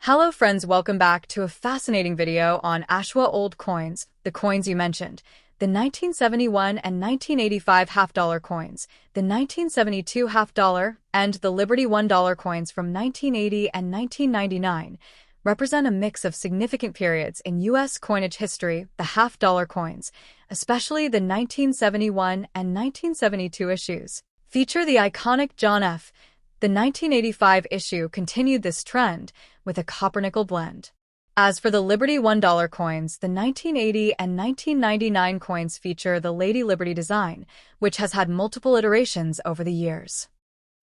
Hello friends, welcome back to a fascinating video on Ashwa old coins, the coins you mentioned, the 1971 and 1985 half-dollar coins, the 1972 half-dollar, and the Liberty $1 coins from 1980 and 1999, represent a mix of significant periods in U.S. coinage history. The half-dollar coins, especially the 1971 and 1972 issues, feature the iconic John F. The 1985 issue continued this trend with a copper-nickel blend. As for the Liberty $1 coins, the 1980 and 1999 coins feature the Lady Liberty design, which has had multiple iterations over the years.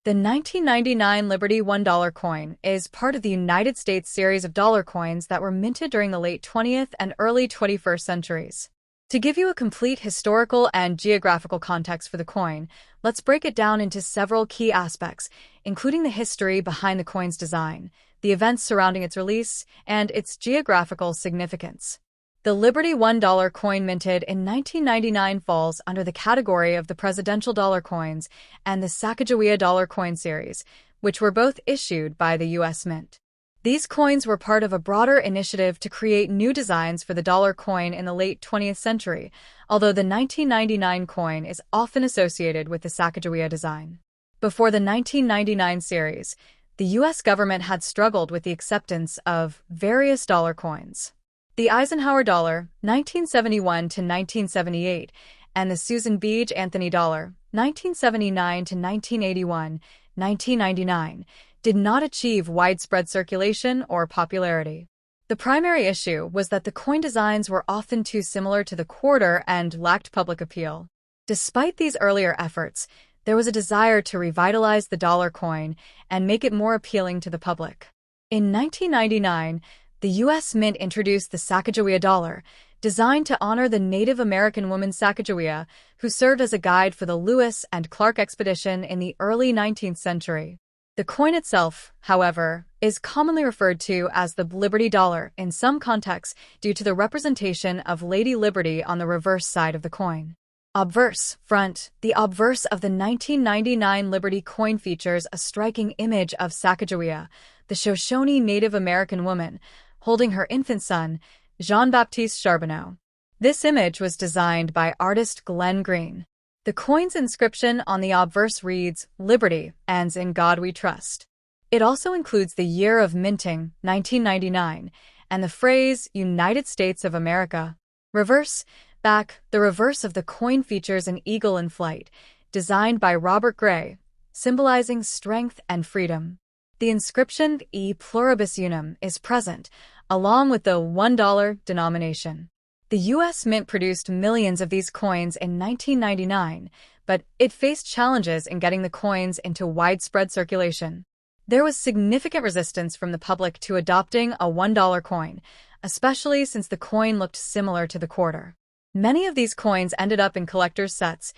The 1999 Liberty $1 coin is part of the United States series of dollar coins that were minted during the late 20th and early 21st centuries. To give you a complete historical and geographical context for the coin, let's break it down into several key aspects, including the history behind the coin's design, the events surrounding its release, and its geographical significance. The Liberty $1 coin minted in 1999 falls under the category of the presidential dollar coins and the Sacagawea Dollar coin series, which were both issued by the U.S. Mint. These coins were part of a broader initiative to create new designs for the dollar coin in the late 20th century, although the 1999 coin is often associated with the Sacagawea design. Before the 1999 series, the U.S. government had struggled with the acceptance of various dollar coins. The Eisenhower Dollar, 1971 to 1978, and the Susan B. Anthony Dollar, 1979 to 1981, 1999, did not achieve widespread circulation or popularity. The primary issue was that the coin designs were often too similar to the quarter and lacked public appeal. Despite these earlier efforts, there was a desire to revitalize the dollar coin and make it more appealing to the public. In 1999, the U.S. Mint introduced the Sacagawea Dollar, designed to honor the Native American woman Sacagawea, who served as a guide for the Lewis and Clark expedition in the early 19th century. The coin itself, however, is commonly referred to as the Liberty Dollar in some contexts due to the representation of Lady Liberty on the reverse side of the coin. Obverse, front. The obverse of the 1999 Liberty coin features a striking image of Sacagawea, the Shoshone Native American woman, holding her infant son, Jean-Baptiste Charbonneau. This image was designed by artist Glenn Green. The coin's inscription on the obverse reads, "Liberty, and in God we trust." It also includes the year of minting, 1999, and the phrase, "United States of America." Reverse, back. The reverse of the coin features an eagle in flight, designed by Robert Gray, symbolizing strength and freedom. The inscription, "E pluribus unum," is present, along with the $1 denomination. The U.S. Mint produced millions of these coins in 1999, but it faced challenges in getting the coins into widespread circulation. There was significant resistance from the public to adopting a $1 coin, especially since the coin looked similar to the quarter. Many of these coins ended up in collectors' sets,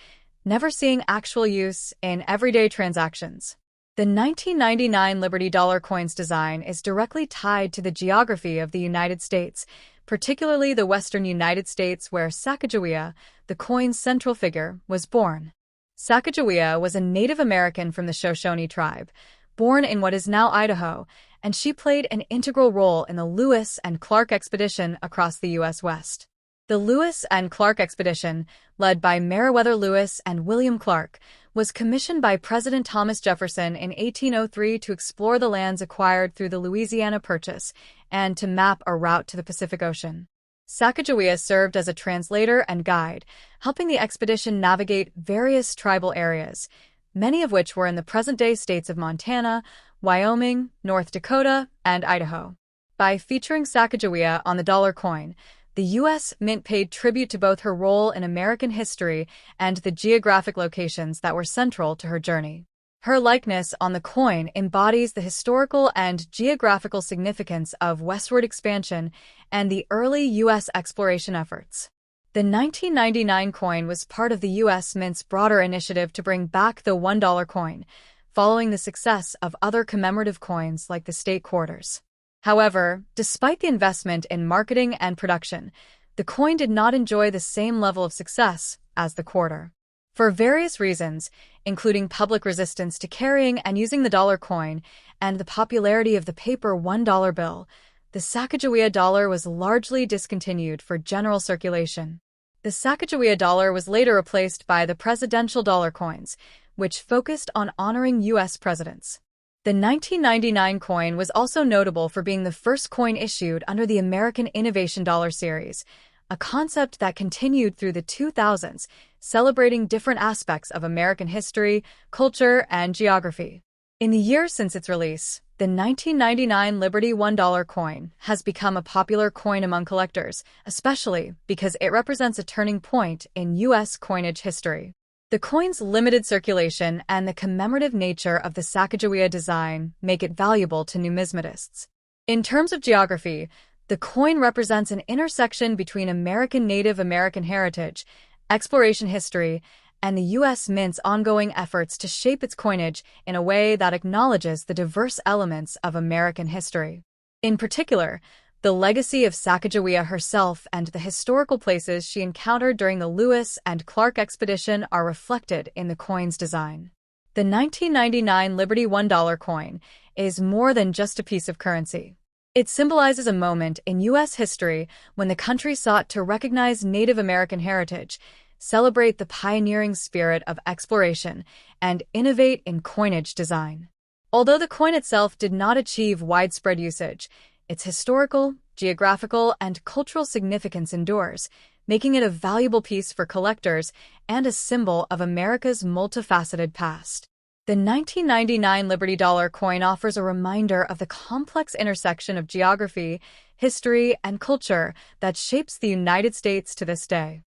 never seeing actual use in everyday transactions. The 1999 Liberty Dollar coin's design is directly tied to the geography of the United States, particularly the western United States where Sacagawea, the coin's central figure, was born. Sacagawea was a Native American from the Shoshone tribe, born in what is now Idaho, and she played an integral role in the Lewis and Clark expedition across the U.S. West. The Lewis and Clark expedition, led by Meriwether Lewis and William Clark, was commissioned by President Thomas Jefferson in 1803 to explore the lands acquired through the Louisiana Purchase and to map a route to the Pacific Ocean. Sacagawea served as a translator and guide, helping the expedition navigate various tribal areas, many of which were in the present-day states of Montana, Wyoming, North Dakota, and Idaho. By featuring Sacagawea on the dollar coin, the U.S. Mint paid tribute to both her role in American history and the geographic locations that were central to her journey. Her likeness on the coin embodies the historical and geographical significance of westward expansion and the early U.S. exploration efforts. The 1999 coin was part of the U.S. Mint's broader initiative to bring back the $1 coin, following the success of other commemorative coins like the state quarters. However, despite the investment in marketing and production, the coin did not enjoy the same level of success as the quarter. For various reasons, including public resistance to carrying and using the dollar coin and the popularity of the paper $1 bill, the Sacagawea dollar was largely discontinued for general circulation. The Sacagawea dollar was later replaced by the presidential dollar coins, which focused on honoring U.S. presidents. The 1999 coin was also notable for being the first coin issued under the American Innovation Dollar series, a concept that continued through the 2000s, celebrating different aspects of American history, culture, and geography. In the years since its release, the 1999 Liberty $1 coin has become a popular coin among collectors, especially because it represents a turning point in U.S. coinage history. The coin's limited circulation and the commemorative nature of the Sacagawea design make it valuable to numismatists. In terms of geography, the coin represents an intersection between American Native American heritage, exploration history, and the U.S. Mint's ongoing efforts to shape its coinage in a way that acknowledges the diverse elements of American history. In particular, the legacy of Sacagawea herself and the historical places she encountered during the Lewis and Clark expedition are reflected in the coin's design. The 1999 Liberty $1 coin is more than just a piece of currency. It symbolizes a moment in U.S. history when the country sought to recognize Native American heritage, celebrate the pioneering spirit of exploration, and innovate in coinage design. Although the coin itself did not achieve widespread usage, its historical, geographical, and cultural significance endures, making it a valuable piece for collectors and a symbol of America's multifaceted past. The 1999 Liberty Dollar coin offers a reminder of the complex intersection of geography, history, and culture that shapes the United States to this day.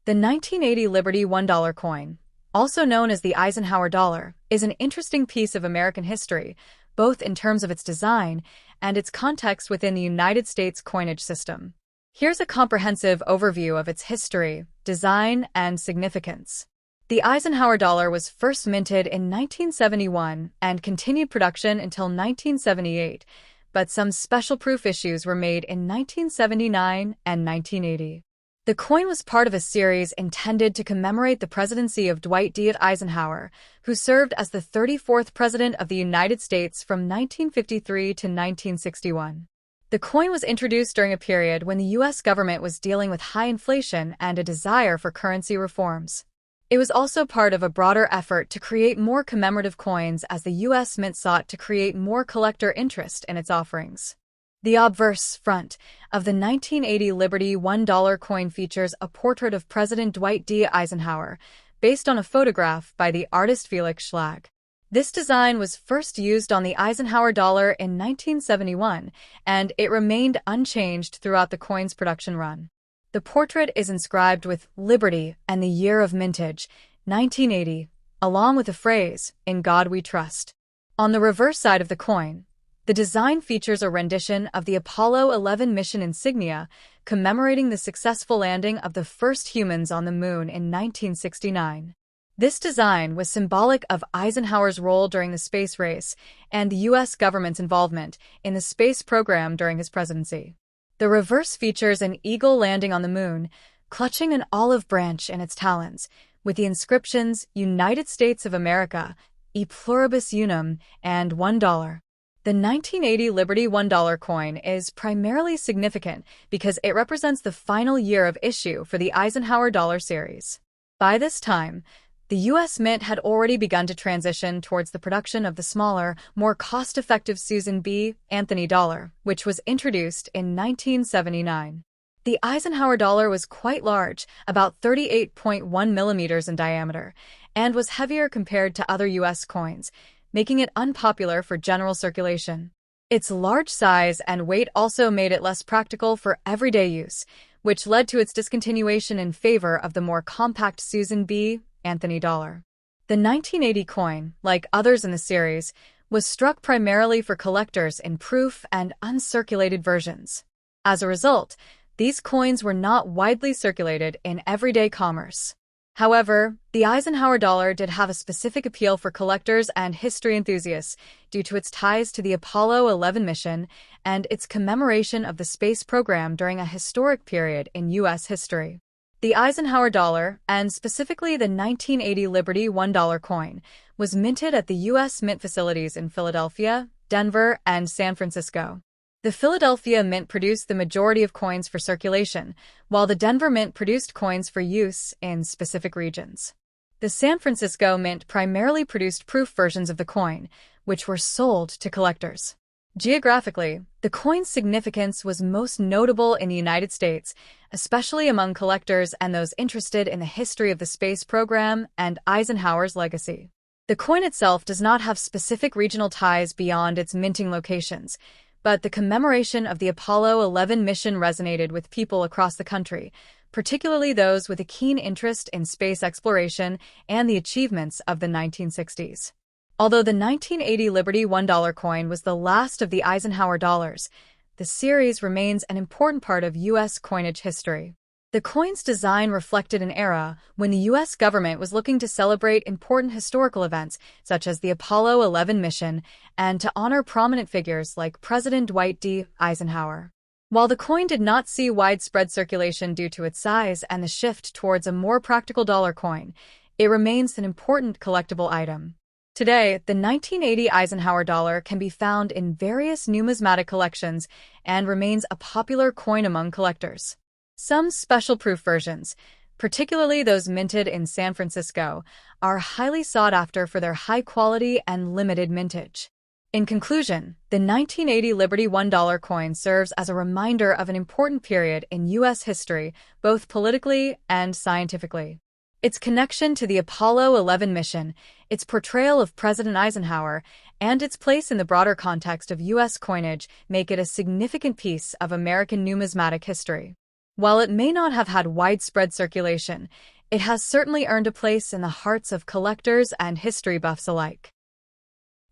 The 1980 Liberty $1 coin, also known as the Eisenhower Dollar, is an interesting piece of American history, both in terms of its design and its context within the United States coinage system. Here's a comprehensive overview of its history, design, and significance. The Eisenhower Dollar was first minted in 1971 and continued production until 1978, but some special proof issues were made in 1979 and 1980. The coin was part of a series intended to commemorate the presidency of Dwight D. Eisenhower, who served as the 34th President of the United States from 1953 to 1961. The coin was introduced during a period when the U.S. government was dealing with high inflation and a desire for currency reforms. It was also part of a broader effort to create more commemorative coins as the U.S. Mint sought to create more collector interest in its offerings. The obverse front of the 1980 Liberty $1 coin features a portrait of President Dwight D. Eisenhower, based on a photograph by the artist Felix Schlag. This design was first used on the Eisenhower dollar in 1971, and it remained unchanged throughout the coin's production run. The portrait is inscribed with Liberty and the year of mintage, 1980, along with the phrase, "In God We Trust." On the reverse side of the coin, the design features a rendition of the Apollo 11 mission insignia, commemorating the successful landing of the first humans on the moon in 1969. This design was symbolic of Eisenhower's role during the space race and the U.S. government's involvement in the space program during his presidency. The reverse features an eagle landing on the moon, clutching an olive branch in its talons, with the inscriptions United States of America, E Pluribus Unum, and $1. The 1980 Liberty $1 coin is primarily significant because it represents the final year of issue for the Eisenhower Dollar series. By this time, the U.S. Mint had already begun to transition towards the production of the smaller, more cost-effective Susan B. Anthony dollar, which was introduced in 1979. The Eisenhower dollar was quite large, about 38.1 millimeters in diameter, and was heavier compared to other U.S. coins, making it unpopular for general circulation. Its large size and weight also made it less practical for everyday use, which led to its discontinuation in favor of the more compact Susan B. Anthony dollar. The 1980 coin, like others in the series, was struck primarily for collectors in proof and uncirculated versions. As a result, these coins were not widely circulated in everyday commerce. However, the Eisenhower dollar did have a specific appeal for collectors and history enthusiasts due to its ties to the Apollo 11 mission and its commemoration of the space program during a historic period in U.S. history. The Eisenhower Dollar, and specifically the 1980 Liberty $1 coin, was minted at the U.S. Mint facilities in Philadelphia, Denver, and San Francisco. The Philadelphia Mint produced the majority of coins for circulation, while the Denver Mint produced coins for use in specific regions. The San Francisco Mint primarily produced proof versions of the coin, which were sold to collectors. Geographically, the coin's significance was most notable in the United States, especially among collectors and those interested in the history of the space program and Eisenhower's legacy. The coin itself does not have specific regional ties beyond its minting locations, but the commemoration of the Apollo 11 mission resonated with people across the country, particularly those with a keen interest in space exploration and the achievements of the 1960s. Although the 1980 Liberty $1 coin was the last of the Eisenhower dollars, the series remains an important part of U.S. coinage history. The coin's design reflected an era when the U.S. government was looking to celebrate important historical events such as the Apollo 11 mission and to honor prominent figures like President Dwight D. Eisenhower. While the coin did not see widespread circulation due to its size and the shift towards a more practical dollar coin, it remains an important collectible item. Today, the 1980 Eisenhower dollar can be found in various numismatic collections and remains a popular coin among collectors. Some special proof versions, particularly those minted in San Francisco, are highly sought after for their high quality and limited mintage. In conclusion, the 1980 Liberty $1 coin serves as a reminder of an important period in U.S. history, both politically and scientifically. Its connection to the Apollo 11 mission, its portrayal of President Eisenhower, and its place in the broader context of U.S. coinage make it a significant piece of American numismatic history. While it may not have had widespread circulation, it has certainly earned a place in the hearts of collectors and history buffs alike.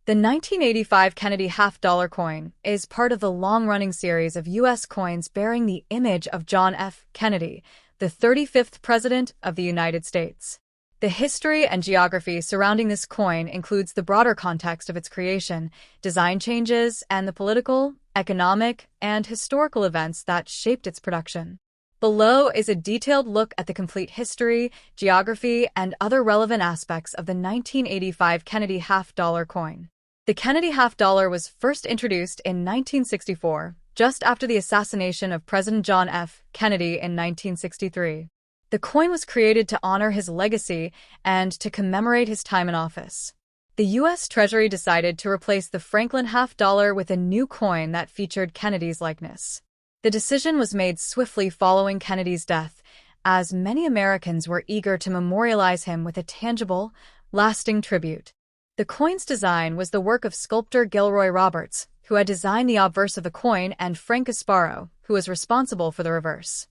The 1985 Kennedy half-dollar coin is part of the long-running series of U.S. coins bearing the image of John F. Kennedy, the 35th President of the United States. The history and geography surrounding this coin includes the broader context of its creation, design changes, and the political, economic, and historical events that shaped its production. Below is a detailed look at the complete history, geography, and other relevant aspects of the 1985 Kennedy half-dollar coin. The Kennedy half-dollar was first introduced in 1964, just after the assassination of President John F. Kennedy in 1963. The coin was created to honor his legacy and to commemorate his time in office. The U.S. Treasury decided to replace the Franklin half-dollar with a new coin that featured Kennedy's likeness. The decision was made swiftly following Kennedy's death, as many Americans were eager to memorialize him with a tangible, lasting tribute. The coin's design was the work of sculptor Gilroy Roberts, who had designed the obverse of the coin, and Frank Gasparo, who was responsible for the reverse.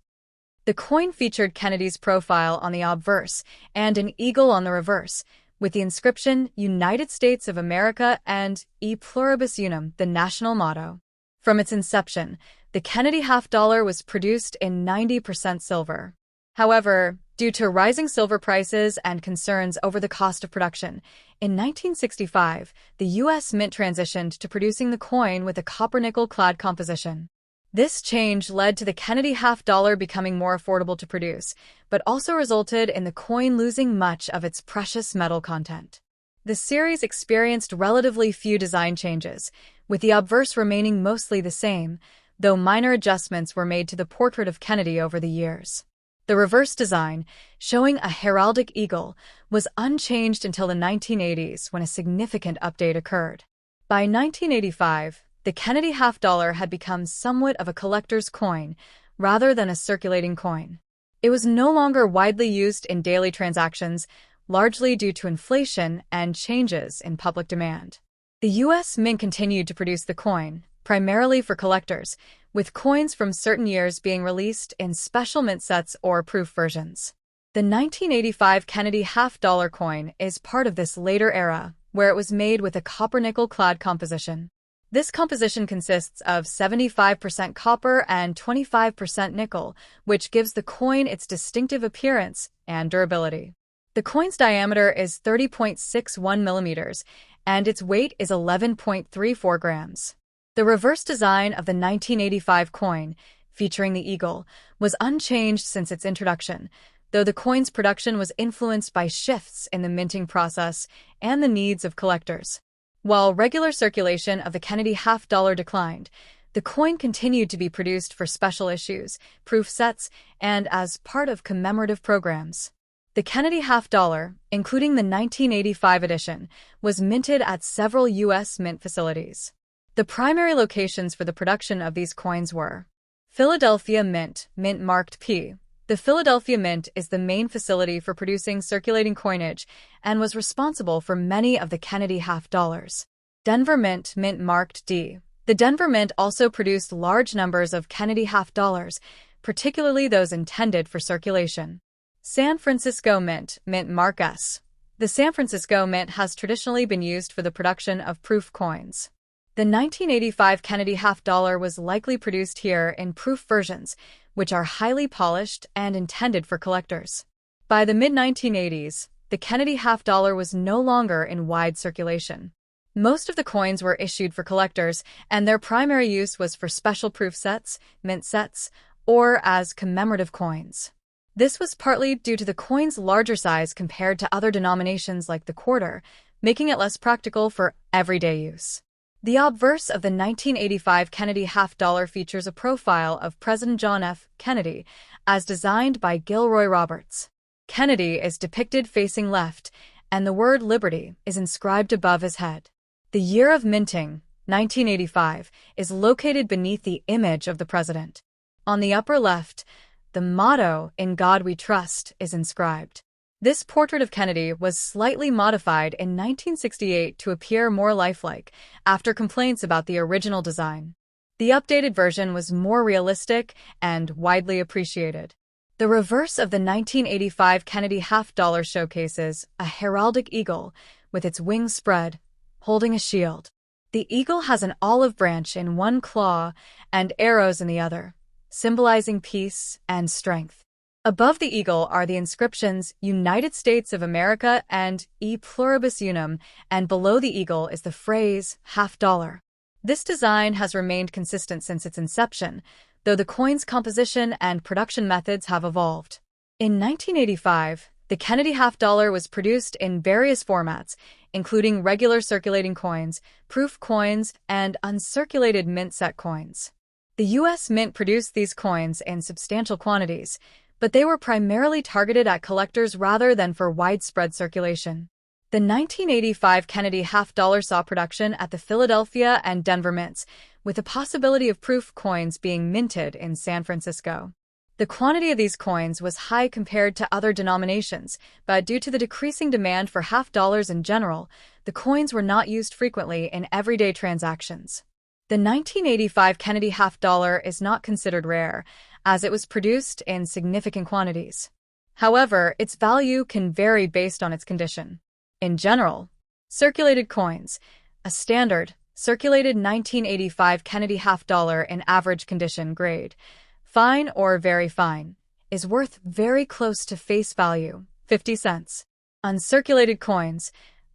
The coin featured Kennedy's profile on the obverse and an eagle on the reverse, with the inscription United States of America and E Pluribus Unum, the national motto. From its inception, the Kennedy half-dollar was produced in 90% silver. However, due to rising silver prices and concerns over the cost of production, in 1965, the U.S. Mint transitioned to producing the coin with a copper-nickel clad composition. This change led to the Kennedy half-dollar becoming more affordable to produce, but also resulted in the coin losing much of its precious metal content. The series experienced relatively few design changes, with the obverse remaining mostly the same, though minor adjustments were made to the portrait of Kennedy over the years. The reverse design, showing a heraldic eagle, was unchanged until the 1980s when a significant update occurred. By 1985, the Kennedy half-dollar had become somewhat of a collector's coin, rather than a circulating coin. It was no longer widely used in daily transactions, largely due to inflation and changes in public demand. The U.S. Mint continued to produce the coin, primarily for collectors, with coins from certain years being released in special mint sets or proof versions. The 1985 Kennedy half-dollar coin is part of this later era, where it was made with a copper-nickel clad composition. This composition consists of 75% copper and 25% nickel, which gives the coin its distinctive appearance and durability. The coin's diameter is 30.61 millimeters, and its weight is 11.34 grams. The reverse design of the 1985 coin, featuring the eagle, was unchanged since its introduction, though the coin's production was influenced by shifts in the minting process and the needs of collectors. While regular circulation of the Kennedy half-dollar declined, the coin continued to be produced for special issues, proof sets, and as part of commemorative programs. The Kennedy half-dollar, including the 1985 edition, was minted at several U.S. mint facilities. The primary locations for the production of these coins were Philadelphia Mint, mint marked P. The Philadelphia Mint is the main facility for producing circulating coinage and was responsible for many of the Kennedy half-dollars. Denver Mint, mint marked D. The Denver Mint also produced large numbers of Kennedy half-dollars, particularly those intended for circulation. San Francisco Mint, mint mark S. The San Francisco Mint has traditionally been used for the production of proof coins. The 1985 Kennedy half-dollar was likely produced here in proof versions, which are highly polished and intended for collectors. By the mid-1980s, the Kennedy half-dollar was no longer in wide circulation. Most of the coins were issued for collectors, and their primary use was for special proof sets, mint sets, or as commemorative coins. This was partly due to the coin's larger size compared to other denominations like the quarter, making it less practical for everyday use. The obverse of the 1985 Kennedy half-dollar features a profile of President John F. Kennedy, as designed by Gilroy Roberts. Kennedy is depicted facing left, and the word liberty is inscribed above his head. The year of minting, 1985, is located beneath the image of the president. On the upper left, the motto, "In God We Trust," is inscribed. This portrait of Kennedy was slightly modified in 1968 to appear more lifelike, after complaints about the original design. The updated version was more realistic and widely appreciated. The reverse of the 1985 Kennedy half-dollar showcases a heraldic eagle with its wings spread, holding a shield. The eagle has an olive branch in one claw and arrows in the other, symbolizing peace and strength. Above the eagle are the inscriptions United States of America and E pluribus unum, and below the eagle is the phrase half-dollar. This design has remained consistent since its inception, though the coin's composition and production methods have evolved. In 1985, the Kennedy half-dollar was produced in various formats, including regular circulating coins, proof coins, and uncirculated mint-set coins. The U.S. Mint produced these coins in substantial quantities, but they were primarily targeted at collectors rather than for widespread circulation. The 1985 Kennedy half-dollar saw production at the Philadelphia and Denver mints, with the possibility of proof coins being minted in San Francisco. The quantity of these coins was high compared to other denominations, but due to the decreasing demand for half-dollars in general, the coins were not used frequently in everyday transactions. The 1985 Kennedy half-dollar is not considered rare, as it was produced in significant quantities. However, its value can vary based on its condition. In general, circulated coins, a standard, circulated 1985 Kennedy half-dollar in average condition grade, fine or very fine, is worth very close to face value, 50 cents. Uncirculated coins,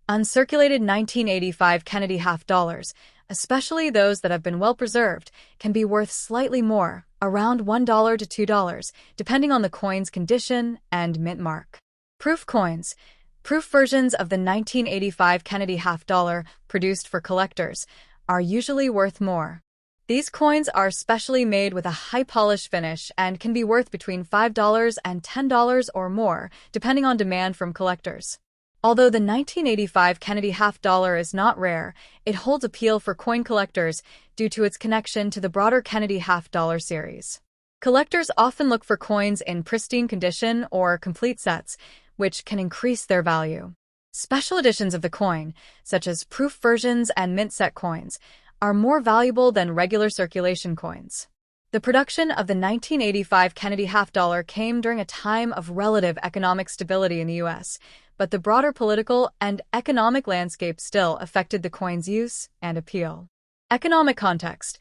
uncirculated 1985 Kennedy half-dollars, especially those that have been well preserved, can be worth slightly more, around $1 to $2, depending on the coin's condition and mint mark. Proof coins, proof versions of the 1985 Kennedy half-dollar produced for collectors, are usually worth more. These coins are specially made with a high polish finish and can be worth between $5 and $10 or more, depending on demand from collectors. Although the 1985 Kennedy half-dollar is not rare, it holds appeal for coin collectors due to its connection to the broader Kennedy half-dollar series. Collectors often look for coins in pristine condition or complete sets, which can increase their value. Special editions of the coin, such as proof versions and mint-set coins, are more valuable than regular circulation coins. The production of the 1985 Kennedy half-dollar came during a time of relative economic stability in the U.S., but the broader political and economic landscape still affected the coin's use and appeal. Economic context.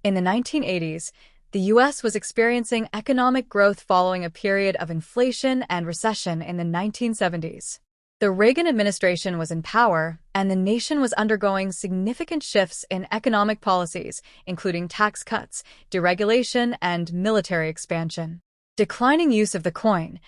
In the 1980s, the U.S. was experiencing economic growth following a period of inflation and recession in the 1970s. The Reagan administration was in power, and the nation was undergoing significant shifts in economic policies, including tax cuts, deregulation, and military expansion. Declining use of the coin.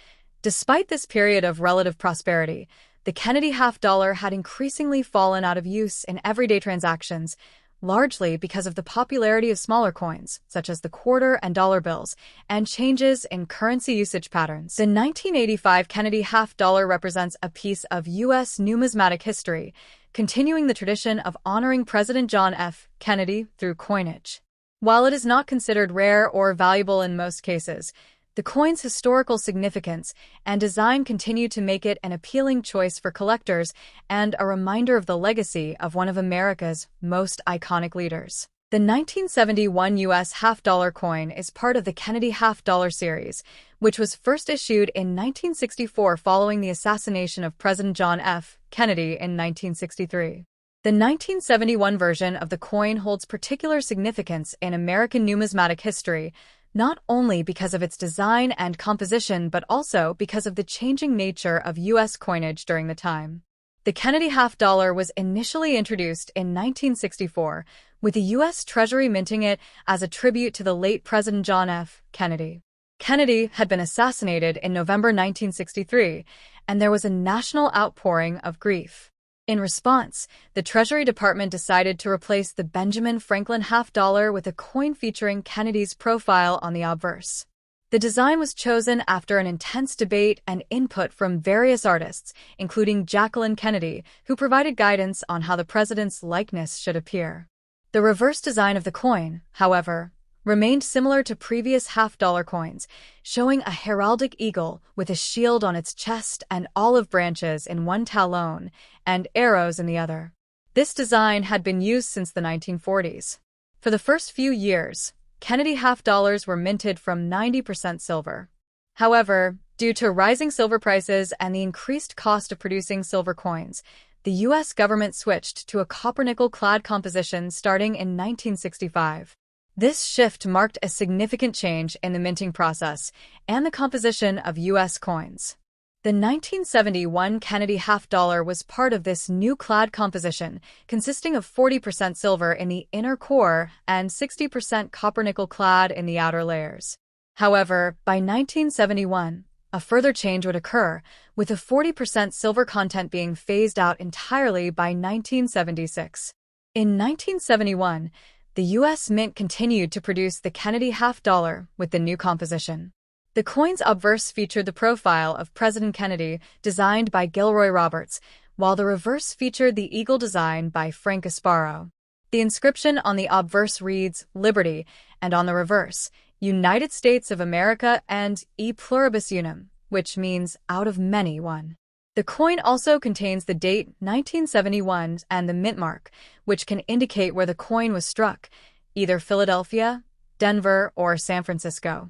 Despite this period of relative prosperity, the Kennedy half-dollar had increasingly fallen out of use in everyday transactions, largely because of the popularity of smaller coins, such as the quarter and dollar bills, and changes in currency usage patterns. The 1985 Kennedy half-dollar represents a piece of U.S. numismatic history, continuing the tradition of honoring President John F. Kennedy through coinage. While it is not considered rare or valuable in most cases, the coin's historical significance and design continue to make it an appealing choice for collectors and a reminder of the legacy of one of America's most iconic leaders. The 1971 U.S. half-dollar coin is part of the Kennedy half-dollar series, which was first issued in 1964 following the assassination of President John F. Kennedy in 1963. The 1971 version of the coin holds particular significance in American numismatic history, not only because of its design and composition but also because of the changing nature of U.S. coinage during the time. The Kennedy half-dollar was initially introduced in 1964, with the U.S. Treasury minting it as a tribute to the late President John F. Kennedy. Kennedy had been assassinated in November 1963, and there was a national outpouring of grief. In response, the Treasury Department decided to replace the Benjamin Franklin half-dollar with a coin featuring Kennedy's profile on the obverse. The design was chosen after an intense debate and input from various artists, including Jacqueline Kennedy, who provided guidance on how the president's likeness should appear. The reverse design of the coin, however, remained similar to previous half-dollar coins, showing a heraldic eagle with a shield on its chest and olive branches in one talon and arrows in the other. This design had been used since the 1940s. For the first few years, Kennedy half-dollars were minted from 90% silver. However, due to rising silver prices and the increased cost of producing silver coins, the U.S. government switched to a copper-nickel-clad composition starting in 1965. This shift marked a significant change in the minting process and the composition of U.S. coins. The 1971 Kennedy half-dollar was part of this new clad composition, consisting of 40% silver in the inner core and 60% copper-nickel clad in the outer layers. However, by 1971, a further change would occur, with the 40% silver content being phased out entirely by 1976. In 1971, the U.S. Mint continued to produce the Kennedy half-dollar with the new composition. The coin's obverse featured the profile of President Kennedy, designed by Gilroy Roberts, while the reverse featured the eagle design by Frank Asparo. The inscription on the obverse reads, "Liberty," and on the reverse, "United States of America" and "E pluribus unum," which means "out of many one." The coin also contains the date 1971 and the mint mark, which can indicate where the coin was struck, either Philadelphia, Denver, or San Francisco.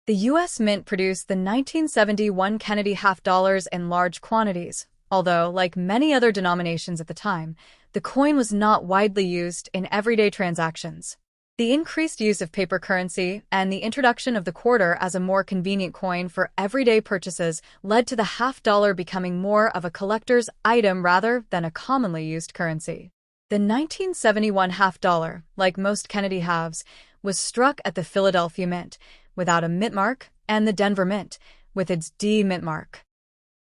The U.S. Mint produced the 1971 Kennedy half-dollars in large quantities, although, like many other denominations at the time, the coin was not widely used in everyday transactions. The increased use of paper currency and the introduction of the quarter as a more convenient coin for everyday purchases led to the half-dollar becoming more of a collector's item rather than a commonly used currency. The 1971 half-dollar, like most Kennedy halves, was struck at the Philadelphia Mint, without a mint mark, and the Denver Mint, with its D mint mark.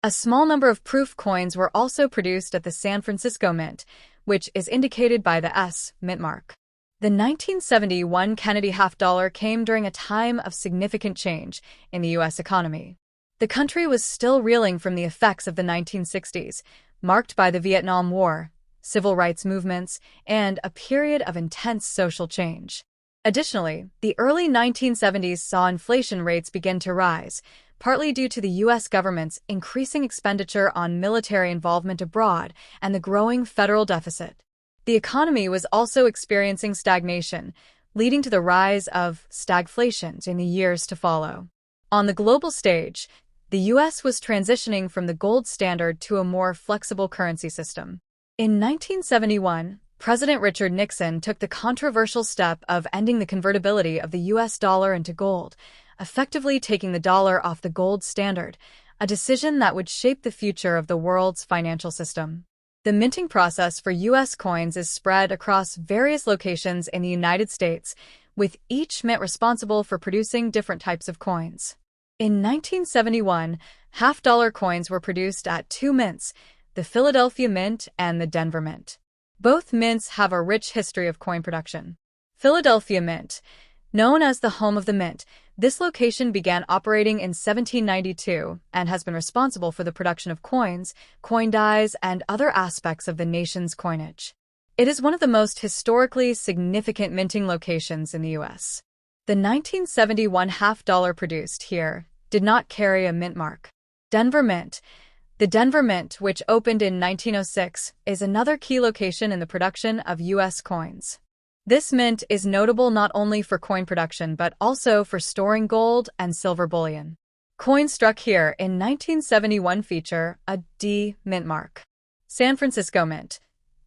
A small number of proof coins were also produced at the San Francisco Mint, which is indicated by the S mint mark. The 1971 Kennedy half-dollar came during a time of significant change in the U.S. economy. The country was still reeling from the effects of the 1960s, marked by the Vietnam War, civil rights movements, and a period of intense social change. Additionally, the early 1970s saw inflation rates begin to rise, partly due to the U.S. government's increasing expenditure on military involvement abroad and the growing federal deficit. The economy was also experiencing stagnation, leading to the rise of stagflation in the years to follow. On the global stage, the U.S. was transitioning from the gold standard to a more flexible currency system. In 1971, President Richard Nixon took the controversial step of ending the convertibility of the U.S. dollar into gold, effectively taking the dollar off the gold standard, a decision that would shape the future of the world's financial system. The minting process for U.S. coins is spread across various locations in the United States, with each mint responsible for producing different types of coins. In 1971, half-dollar coins were produced at two mints, the Philadelphia Mint and the Denver Mint. Both mints have a rich history of coin production. Philadelphia Mint. Known as the home of the mint, this location began operating in 1792 and has been responsible for the production of coins, coin dies, and other aspects of the nation's coinage. It is one of the most historically significant minting locations in the U.S. The 1971 half-dollar produced here did not carry a mint mark. Denver Mint. The Denver Mint, which opened in 1906, is another key location in the production of U.S. coins. This mint is notable not only for coin production but also for storing gold and silver bullion. Coins struck here in 1971 feature a D mint mark. San Francisco Mint.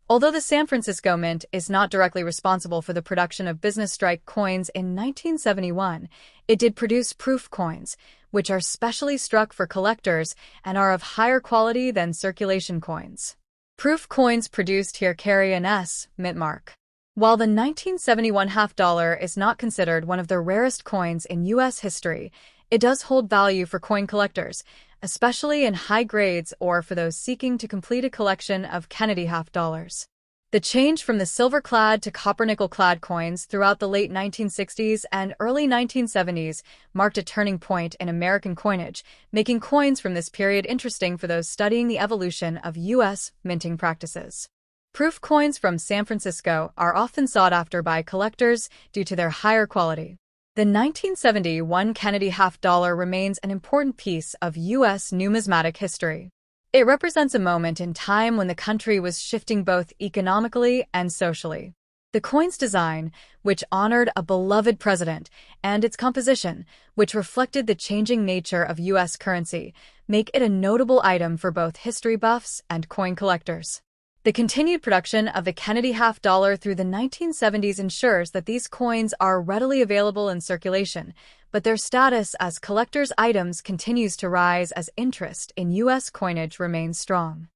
Although the San Francisco Mint is not directly responsible for the production of business strike coins in 1971, it did produce proof coins, which are specially struck for collectors and are of higher quality than circulation coins. Proof coins produced here carry an S mint mark. While the 1971 half-dollar is not considered one of the rarest coins in U.S. history, it does hold value for coin collectors, especially in high grades or for those seeking to complete a collection of Kennedy half-dollars. The change from the silver-clad to copper-nickel-clad coins throughout the late 1960s and early 1970s marked a turning point in American coinage, making coins from this period interesting for those studying the evolution of U.S. minting practices. Proof coins from San Francisco are often sought after by collectors due to their higher quality. The 1971 Kennedy half-dollar remains an important piece of U.S. numismatic history. It represents a moment in time when the country was shifting both economically and socially. The coin's design, which honored a beloved president, and its composition, which reflected the changing nature of U.S. currency, make it a notable item for both history buffs and coin collectors. The continued production of the Kennedy half-dollar through the 1970s ensures that these coins are readily available in circulation, but their status as collectors' items continues to rise as interest in U.S. coinage remains strong.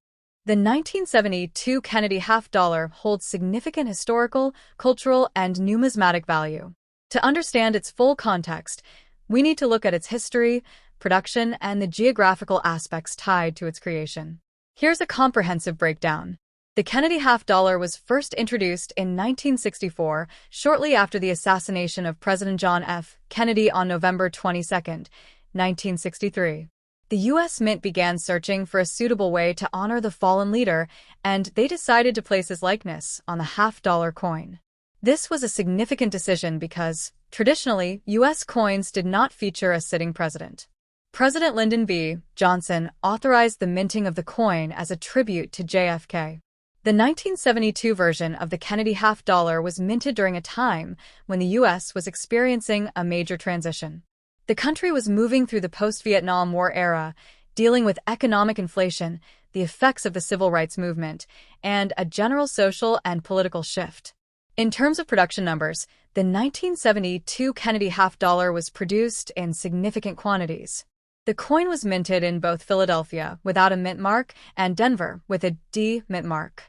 The 1972 Kennedy half-dollar holds significant historical, cultural, and numismatic value. To understand its full context, we need to look at its history, production, and the geographical aspects tied to its creation. Here's a comprehensive breakdown. The Kennedy half-dollar was first introduced in 1964, shortly after the assassination of President John F. Kennedy on November 22, 1963. The U.S. Mint began searching for a suitable way to honor the fallen leader, and they decided to place his likeness on the half-dollar coin. This was a significant decision because, traditionally, U.S. coins did not feature a sitting president. President Lyndon B. Johnson authorized the minting of the coin as a tribute to JFK. The 1972 version of the Kennedy half-dollar was minted during a time when the U.S. was experiencing a major transition. The country was moving through the post-Vietnam War era, dealing with economic inflation, the effects of the civil rights movement, and a general social and political shift. In terms of production numbers, the 1972 Kennedy half-dollar was produced in significant quantities. The coin was minted in both Philadelphia without a mint mark and Denver with a D mint mark.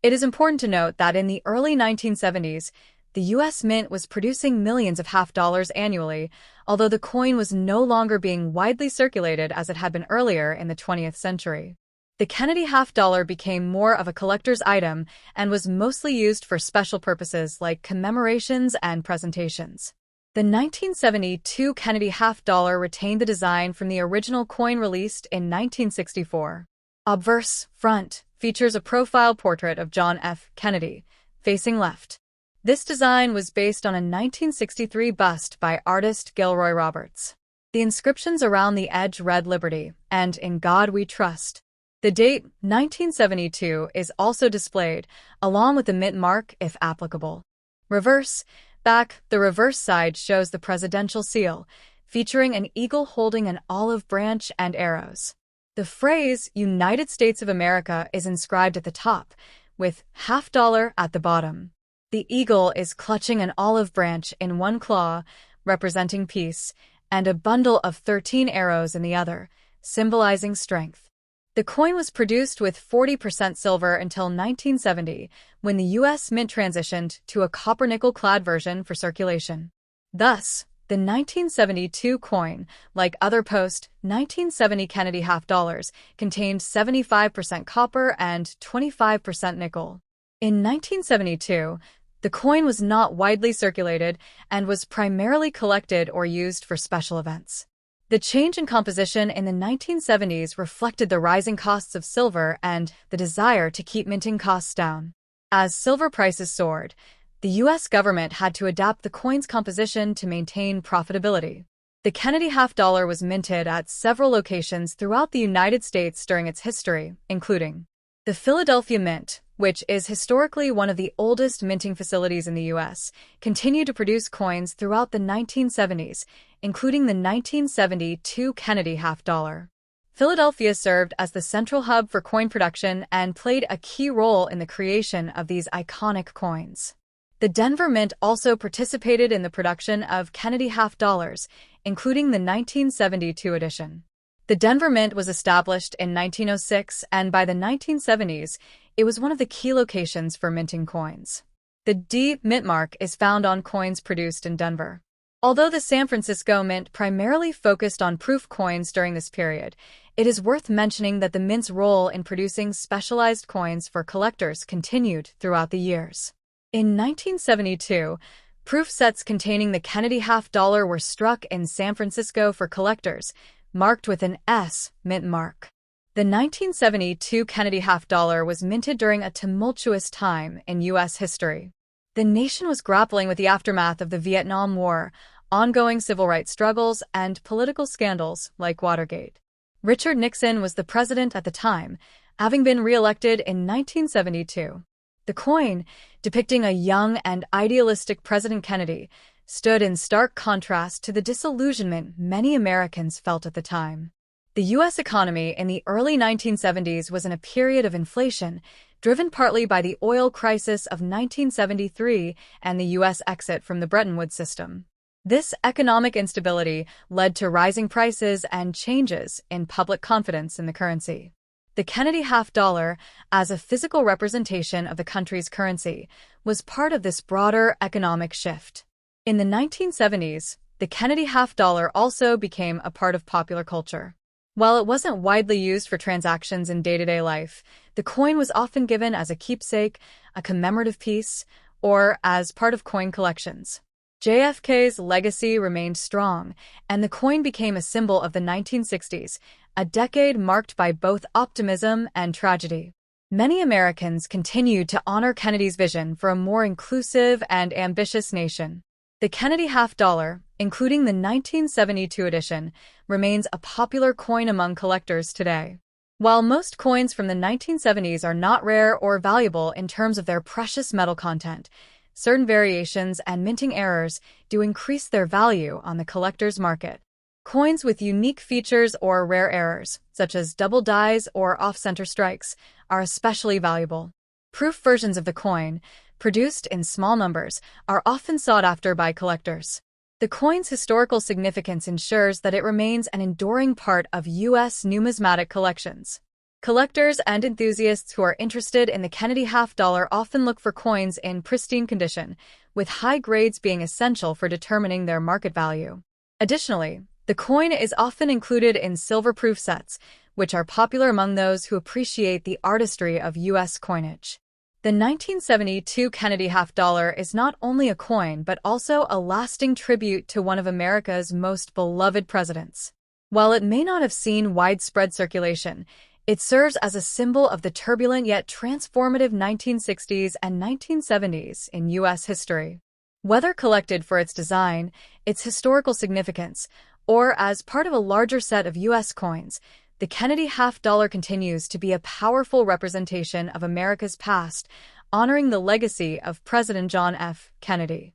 It is important to note that in the early 1970s, the U.S. Mint was producing millions of half-dollars annually, although the coin was no longer being widely circulated as it had been earlier in the 20th century. The Kennedy half-dollar became more of a collector's item and was mostly used for special purposes like commemorations and presentations. The 1972 Kennedy half-dollar retained the design from the original coin released in 1964. Obverse, front, features a profile portrait of John F. Kennedy, facing left. This design was based on a 1963 bust by artist Gilroy Roberts. The inscriptions around the edge read Liberty and In God We Trust. The date, 1972, is also displayed, along with the mint mark if applicable. Reverse, back, the reverse side shows the presidential seal, featuring an eagle holding an olive branch and arrows. The phrase United States of America is inscribed at the top, with half-dollar at the bottom. The eagle is clutching an olive branch in one claw, representing peace, and a bundle of 13 arrows in the other, symbolizing strength. The coin was produced with 40% silver until 1970, when the U.S. Mint transitioned to a copper-nickel-clad version for circulation. Thus, the 1972 coin, like other post-1970 Kennedy half dollars, contained 75% copper and 25% nickel. In 1972, the coin was not widely circulated and was primarily collected or used for special events. The change in composition in the 1970s reflected the rising costs of silver and the desire to keep minting costs down. As silver prices soared, the U.S. government had to adapt the coin's composition to maintain profitability. The Kennedy half dollar was minted at several locations throughout the United States during its history, including the Philadelphia Mint, which is historically one of the oldest minting facilities in the U.S., continued to produce coins throughout the 1970s, including the 1972 Kennedy half dollar. Philadelphia served as the central hub for coin production and played a key role in the creation of these iconic coins. The Denver Mint also participated in the production of Kennedy half dollars, including the 1972 edition. The Denver Mint was established in 1906, and by the 1970s, it was one of the key locations for minting coins. The D Mint mark is found on coins produced in Denver. Although the San Francisco Mint primarily focused on proof coins during this period, it is worth mentioning that the Mint's role in producing specialized coins for collectors continued throughout the years. In 1972, proof sets containing the Kennedy half dollar were struck in San Francisco for collectors, marked with an S Mint mark. The 1972 Kennedy half dollar was minted during a tumultuous time in U.S. history. The nation was grappling with the aftermath of the Vietnam War, ongoing civil rights struggles, and political scandals like Watergate. Richard Nixon was the president at the time, having been re-elected in 1972. The coin, depicting a young and idealistic President Kennedy, stood in stark contrast to the disillusionment many Americans felt at the time. The U.S. economy in the early 1970s was in a period of inflation, driven partly by the oil crisis of 1973 and the U.S. exit from the Bretton Woods system. This economic instability led to rising prices and changes in public confidence in the currency. The Kennedy half dollar, as a physical representation of the country's currency, was part of this broader economic shift. In the 1970s, the Kennedy half dollar also became a part of popular culture. While it wasn't widely used for transactions in day-to-day life, the coin was often given as a keepsake, a commemorative piece, or as part of coin collections. JFK's legacy remained strong, and the coin became a symbol of the 1960s, a decade marked by both optimism and tragedy. Many Americans continued to honor Kennedy's vision for a more inclusive and ambitious nation. The Kennedy half dollar, including the 1972 edition, remains a popular coin among collectors today. While most coins from the 1970s are not rare or valuable in terms of their precious metal content, certain variations and minting errors do increase their value on the collector's market. Coins with unique features or rare errors, such as double dies or off-center strikes, are especially valuable. Proof versions of the coin, produced in small numbers, are often sought after by collectors. The coin's historical significance ensures that it remains an enduring part of U.S. numismatic collections. Collectors and enthusiasts who are interested in the Kennedy half dollar often look for coins in pristine condition, with high grades being essential for determining their market value. Additionally, the coin is often included in silver proof sets, which are popular among those who appreciate the artistry of U.S. coinage. The 1972 Kennedy half dollar is not only a coin but also a lasting tribute to one of America's most beloved presidents. While it may not have seen widespread circulation, it serves as a symbol of the turbulent yet transformative 1960s and 1970s in U.S. history. Whether collected for its design, its historical significance, or as part of a larger set of U.S. coins, the Kennedy half dollar continues to be a powerful representation of America's past, honoring the legacy of President John F. Kennedy.